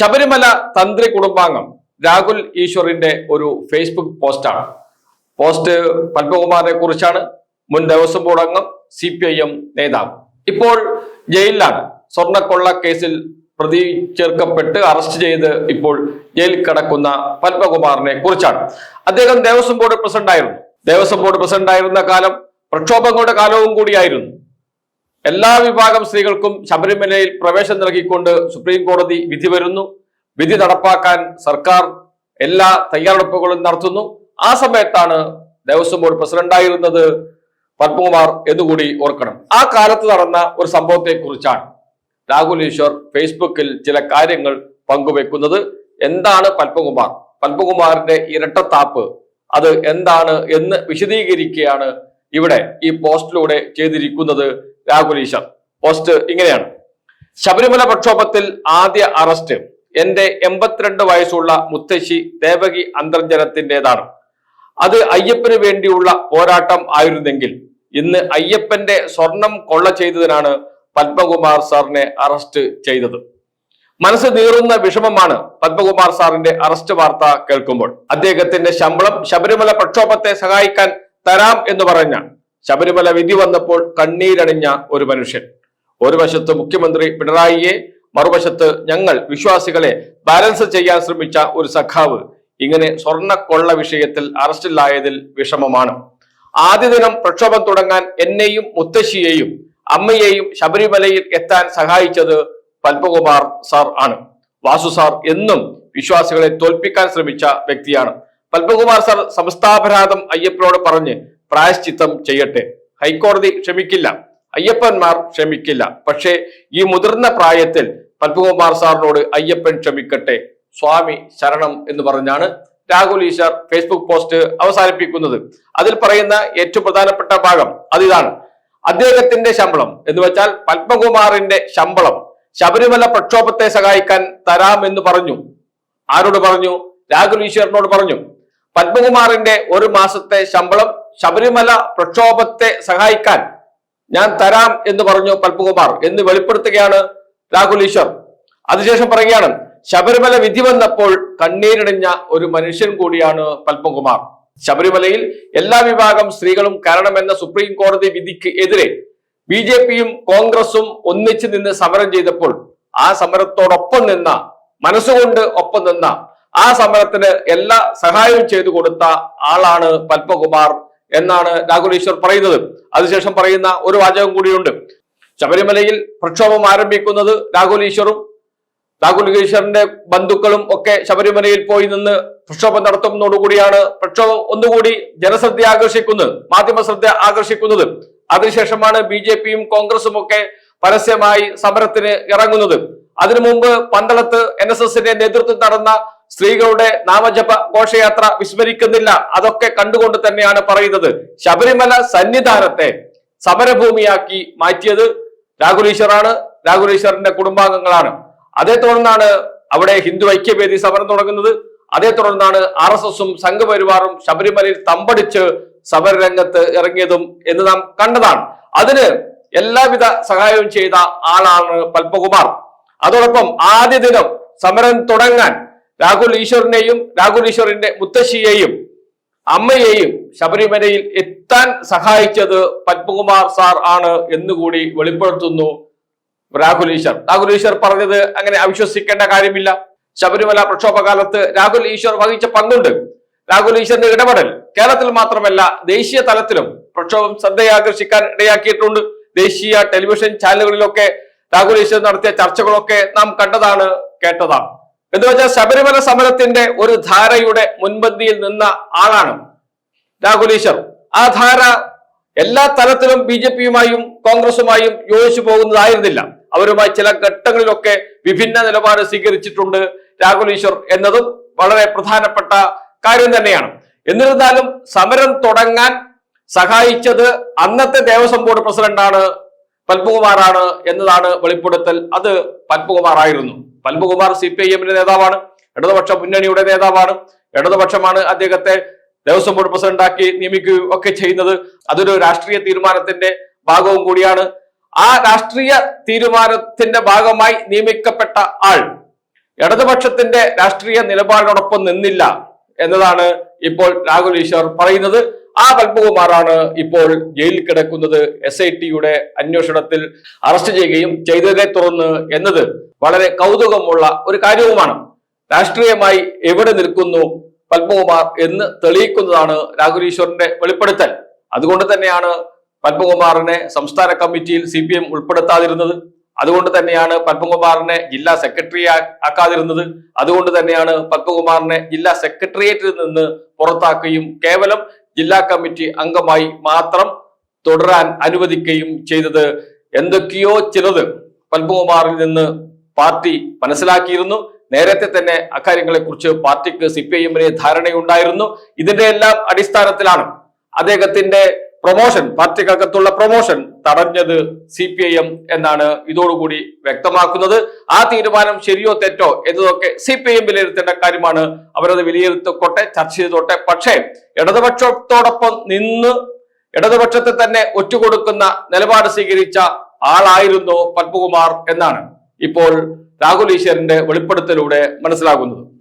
ശബരിമല തന്ത്രി കുടുംബാംഗം രാഹുൽ ഈശ്വറിന്റെ ഒരു ഫേസ്ബുക്ക് പോസ്റ്റാണ്. പോസ്റ്റ് പത്മകുമാറിനെ കുറിച്ചാണ്. മുൻ ദേവസ്വം ബോർഡ് അംഗം, CPIM നേതാവ്. ഇപ്പോൾ ജയിലിലാണ്. സ്വർണ്ണക്കൊള്ള കേസിൽ പ്രതി ചേർക്കപ്പെട്ട് അറസ്റ്റ് ചെയ്ത് ഇപ്പോൾ ജയിലിൽ കിടക്കുന്ന പത്മകുമാറിനെ കുറിച്ചാണ്. അദ്ദേഹം ദേവസ്വം ബോർഡ് പ്രസിഡന്റ് ആയിരുന്നു. ദേവസ്വം ബോർഡ് പ്രസിഡന്റ് ആയിരുന്ന കാലം പ്രക്ഷോഭങ്ങളുടെ കാലവും കൂടിയായിരുന്നു. എല്ലാ വിഭാഗം സ്ത്രീകൾക്കും ശബരിമലയിൽ പ്രവേശനം നൽകിക്കൊണ്ട് സുപ്രീം കോടതി വിധി വരുന്നു. വിധി നടപ്പാക്കാൻ സർക്കാർ എല്ലാ തയ്യാറെടുപ്പുകളും നടത്തുന്നു. ആ സമയത്താണ് ദേവസ്വം ബോർഡ് പ്രസിഡന്റായിരുന്നത് പത്മകുമാർ എന്നുകൂടി ഓർക്കണം. ആ കാലത്ത് നടന്ന ഒരു സംഭവത്തെ കുറിച്ചാണ് രാഹുൽ ഈശ്വർ ഫേസ്ബുക്കിൽ ചില കാര്യങ്ങൾ പങ്കുവെക്കുന്നത്. എന്താണ് പത്മകുമാറിന്റെ ഇരട്ടത്താപ്പ്, അത് എന്താണ് എന്ന് വിശദീകരിക്കുകയാണ് ഇവിടെ ഈ പോസ്റ്റിലൂടെ ചെയ്തിരിക്കുന്നത് രാഹുൽ ഈശ്വർ. പോസ്റ്റ് ഇങ്ങനെയാണ്: ശബരിമല പ്രക്ഷോഭത്തിൽ ആദ്യ അറസ്റ്റ് എന്റെ 82 വയസ്സുള്ള മുത്തശ്ശി ദേവകി അന്തർജനത്തിൻ്റെതാണ്. അത് അയ്യപ്പന് വേണ്ടിയുള്ള പോരാട്ടം ആയിരുന്നെങ്കിൽ ഇന്ന് അയ്യപ്പന്റെ സ്വർണം കൊള്ള ചെയ്തതിനാണ് പത്മകുമാർ സാറിനെ അറസ്റ്റ് ചെയ്തത്. മനസ്സ് നീറുന്ന വിഷമമാണ് പത്മകുമാർ സാറിന്റെ അറസ്റ്റ് വാർത്ത കേൾക്കുമ്പോൾ. അദ്ദേഹത്തിന്റെ ശമ്പളം ശബരിമല പ്രക്ഷോഭത്തെ സഹായിക്കാൻ തരാം എന്ന് പറഞ്ഞ ശബരിമല വിധി വന്നപ്പോൾ കണ്ണീരണിഞ്ഞ ഒരു മനുഷ്യൻ. ഒരു വശത്ത് മുഖ്യമന്ത്രി പിണറായിയെ, മറുവശത്ത് ഞങ്ങൾ വിശ്വാസികളെ ബാലൻസ് ചെയ്യാൻ ശ്രമിച്ച ഒരു സഖാവ് ഇങ്ങനെ സ്വർണ്ണക്കൊള്ള വിഷയത്തിൽ അറസ്റ്റിലായതിൽ വിഷമമാണ്. ആദ്യ ദിനം പ്രക്ഷോഭം തുടങ്ങാൻ എന്നെയും മുത്തശ്ശിയെയും അമ്മയെയും ശബരിമലയിൽ എത്താൻ സഹായിച്ചത് പത്മകുമാർ സാർ ആണ്. വാസു സാർ എന്നും വിശ്വാസികളെ തോൽപ്പിക്കാൻ ശ്രമിച്ച വ്യക്തിയാണ്. പത്മകുമാർ സാർ സമസ്താപരാധം അയ്യപ്പനോട് പറഞ്ഞ് പ്രായശ്ചിത്തം ചെയ്യട്ടെ. ഹൈക്കോടതി ക്ഷമിക്കില്ല, അയ്യപ്പന്മാർ ക്ഷമിക്കില്ല. പക്ഷേ ഈ മുതിർന്ന പ്രായത്തിൽ പത്മകുമാർ സാറിനോട് അയ്യപ്പൻ ക്ഷമിക്കട്ടെ, സ്വാമി ശരണം എന്ന് പറഞ്ഞാണ് രാഹുൽ ഈശ്വർ ഫേസ്ബുക്ക് പോസ്റ്റ് അവസാനിപ്പിക്കുന്നത്. അതിൽ പറയുന്ന ഏറ്റവും പ്രധാനപ്പെട്ട ഭാഗം അതിതാണ്: അദ്ദേഹത്തിന്റെ ശമ്പളം എന്ന് വെച്ചാൽ പത്മകുമാറിന്റെ ശമ്പളം ശബരിമല പ്രക്ഷോഭത്തെ സഹായിക്കാൻ തരാം എന്ന് പറഞ്ഞു. ആരോട് പറഞ്ഞു? രാഹുൽ ഈശ്വറിനോട് പറഞ്ഞു. പത്മകുമാറിന്റെ ഒരു മാസത്തെ ശമ്പളം ശബരിമല പ്രക്ഷോഭത്തെ സഹായിക്കാൻ ഞാൻ തരാം എന്ന് പറഞ്ഞു പത്മകുമാർ എന്ന് വെളിപ്പെടുത്തുകയാണ് രാഹുൽ ഈശ്വർ. അതിനുശേഷം പറയുകയാണ്, ശബരിമല വിധി വന്നപ്പോൾ കണ്ണീരണിഞ്ഞ ഒരു മനുഷ്യൻ കൂടിയാണ് പത്മകുമാർ. ശബരിമലയിൽ എല്ലാ വിഭാഗം സ്ത്രീകളും കയറണമെന്ന സുപ്രീം കോടതി വിധിക്ക് എതിരെ BJPയും കോൺഗ്രസും ഒന്നിച്ചു നിന്ന് സമരം ചെയ്തപ്പോൾ ആ സമരത്തോടൊപ്പം നിന്ന, മനസ്സുകൊണ്ട് ഒപ്പം നിന്ന, ആ സമരത്തിന് എല്ലാ സഹായവും ചെയ്തു കൊടുത്ത ആളാണ് പത്മകുമാർ എന്നാണ് രാഹുൽ ഈശ്വർ പറയുന്നത്. അതിനുശേഷം പറയുന്ന ഒരു വാചകം കൂടിയുണ്ട്: ശബരിമലയിൽ പ്രക്ഷോഭം ആരംഭിക്കുന്നത് രാഹുൽ ഈശ്വറിന്റെ ബന്ധുക്കളും ഒക്കെ ശബരിമലയിൽ പോയി നിന്ന് പ്രക്ഷോഭം നടത്തുന്നതോടുകൂടിയാണ് പ്രക്ഷോഭം ഒന്നുകൂടി ജനശ്രദ്ധ ആകർഷിക്കുന്നത്, മാധ്യമ ശ്രദ്ധ ആകർഷിക്കുന്നത്. അതിനുശേഷമാണ് BJPയും കോൺഗ്രസും ഒക്കെ പരസ്യമായി സമരത്തിന് ഇറങ്ങുന്നത്. അതിനു മുമ്പ് പന്തളത്ത് NSSന്റെ നേതൃത്വത്തിൽ നടന്ന സ്ത്രീകളുടെ നാമജപ ഘോഷയാത്ര വിസ്മരിക്കുന്നില്ല. അതൊക്കെ കണ്ടുകൊണ്ട് തന്നെയാണ് പറയുന്നത്, ശബരിമല സന്നിധാനത്തെ സമരഭൂമിയാക്കി മാറ്റിയത് രാഹുൽ ഈശ്വറാണ്, രാഹുൽ ഈശ്വറിന്റെ കുടുംബാംഗങ്ങളാണ്. അതേ തുടർന്നാണ് അവിടെ ഹിന്ദു ഐക്യവേദി സമരം തുടങ്ങുന്നത്. അതേ തുടർന്നാണ് RSSും സംഘപരിവാറും ശബരിമലയിൽ തമ്പടിച്ച് സമരരംഗത്ത് ഇറങ്ങിയതും എന്ന് നാം കണ്ടതാണ്. അതിന് എല്ലാവിധ സഹായവും ചെയ്ത ആളാണ് പത്മകുമാർ. അതോടൊപ്പം ആദ്യ ദിനം സമരം തുടങ്ങാൻ രാഹുൽ ഈശ്വറിനെയും രാഹുൽ ഈശ്വറിന്റെ മുത്തശ്ശിയെയും അമ്മയെയും ശബരിമലയിൽ എത്താൻ സഹായിച്ചത് പത്മകുമാർ സാർ ആണ് എന്നുകൂടി വെളിപ്പെടുത്തുന്നു രാഹുൽ ഈശ്വർ പറഞ്ഞത് അങ്ങനെ അവിശ്വസിക്കേണ്ട കാര്യമില്ല. ശബരിമല പ്രക്ഷോഭകാലത്ത് രാഹുൽ ഈശ്വർ വഹിച്ച പങ്കുണ്ട്. രാഹുൽ ഈശ്വറിന്റെ ഇടപെടൽ കേരളത്തിൽ മാത്രമല്ല ദേശീയ തലത്തിലും പ്രക്ഷോഭം ശ്രദ്ധയാകർഷിക്കാൻ ഇടയാക്കിയിട്ടുണ്ട്. ദേശീയ ടെലിവിഷൻ ചാനലുകളിലൊക്കെ രാഹുൽ ഈശ്വർ നടത്തിയ ചർച്ചകളൊക്കെ നാം കണ്ടതാണ്, കേട്ടതാണ്. എന്ന് വെച്ചാൽ ശബരിമല സമരത്തിന്റെ ഒരു ധാരയുടെ മുൻപന്തിയിൽ നിന്ന ആളാണ് രാഹുൽ ഈശ്വർ. ആ ധാര എല്ലാ തലത്തിലും BJPയുമായും കോൺഗ്രസുമായും യോജിച്ചു പോകുന്നതായിരുന്നില്ല. അവരുമായി ചില ഘട്ടങ്ങളിലൊക്കെ വിഭിന്ന നിലപാട് സ്വീകരിച്ചിട്ടുണ്ട് രാഹുൽ ഈശ്വർ എന്നതും വളരെ പ്രധാനപ്പെട്ട കാര്യം തന്നെയാണ്. എന്നിരുന്നാലും സമരം തുടങ്ങാൻ സഹായിച്ചത് അന്നത്തെ ദേവസ്വം ബോർഡ് പ്രസിഡന്റാണ്, പത്മകുമാറാണ് എന്നതാണ് വെളിപ്പെടുത്തൽ. അത് പത്മകുമാർ ആയിരുന്നു. പത്മകുമാർ CPIMന്റെ നേതാവാണ്, ഇടതുപക്ഷ മുന്നണിയുടെ നേതാവാണ്. ഇടതുപക്ഷമാണ് അദ്ദേഹത്തെ ദേവസ്വം ബോർഡ് പ്രസിഡന്റാക്കി നിയമിക്കുകയും ഒക്കെ ചെയ്യുന്നത്. അതൊരു രാഷ്ട്രീയ തീരുമാനത്തിന്റെ ഭാഗവും കൂടിയാണ്. ആ രാഷ്ട്രീയ തീരുമാനത്തിന്റെ ഭാഗമായി നിയമിക്കപ്പെട്ട ആൾ ഇടതുപക്ഷത്തിന്റെ രാഷ്ട്രീയ നിലപാടിനോടൊപ്പം നിന്നില്ല എന്നതാണ് ഇപ്പോൾ രാഹുൽ ഈശ്വർ പറയുന്നത്. ആ പത്മകുമാറാണ് ഇപ്പോൾ ജയിലിൽ കിടക്കുന്നത്. SITയുടെ അന്വേഷണത്തിൽ അറസ്റ്റ് ചെയ്യുകയും ചെയ്തതിനെ തുടർന്ന് എന്നത് വളരെ കൗതുകമുള്ള ഒരു കാര്യവുമാണ്. രാഷ്ട്രീയമായി എവിടെ നിൽക്കുന്നു പത്മകുമാർ എന്ന് തെളിയിക്കുന്നതാണ് രാഹുൽ ഈശ്വറിന്റെ വെളിപ്പെടുത്തൽ. അതുകൊണ്ട് തന്നെയാണ് പത്മകുമാറിനെ സംസ്ഥാന കമ്മിറ്റിയിൽ CPM ഉൾപ്പെടുത്താതിരുന്നത്. അതുകൊണ്ട് തന്നെയാണ് പത്മകുമാറിനെ ജില്ലാ സെക്രട്ടറി ആക്കാതിരുന്നത്. അതുകൊണ്ട് തന്നെയാണ് പത്മകുമാറിനെ ജില്ലാ സെക്രട്ടേറിയറ്റിൽ നിന്ന് പുറത്താക്കുകയും കേവലം ജില്ലാ കമ്മിറ്റി അംഗമായി മാത്രം തുടരാൻ അനുവദിക്കുകയും ചെയ്തത്. എന്തൊക്കെയോ ചിലത് പത്മകുമാറിൽ നിന്ന് പാർട്ടി മനസ്സിലാക്കിയിരുന്നു. നേരത്തെ തന്നെ അക്കാര്യങ്ങളെ കുറിച്ച് പാർട്ടിക്ക് CPIM-ന് ധാരണയുണ്ടായിരുന്നു. ഇതിന്റെ എല്ലാം അടിസ്ഥാനത്തിലാണ് അദ്ദേഹത്തിന്റെ പ്രൊമോഷൻ, പാർട്ടിക്കകത്തുള്ള പ്രൊമോഷൻ തടഞ്ഞത് CPIM എന്നാണ് ഇതോടുകൂടി വ്യക്തമാക്കുന്നത്. ആ തീരുമാനം ശരിയോ തെറ്റോ എന്നതൊക്കെ CPIM വിലയിരുത്തേണ്ട കാര്യമാണ്. അവരത് വിലയിരുത്തട്ടെ, ചർച്ച ചെയ്തോട്ടെ. പക്ഷേ ഇടതുപക്ഷത്തോടൊപ്പം നിന്ന് ഇടതുപക്ഷത്തെ തന്നെ ഒറ്റുകൊടുക്കുന്ന നിലപാട് സ്വീകരിച്ച ആളായിരുന്നു പത്മകുമാർ എന്നാണ് ഇപ്പോൾ രാഹുൽ ഈശ്വറിന്റെ വെളിപ്പെടുത്തലൂടെ മനസ്സിലാകുന്നത്.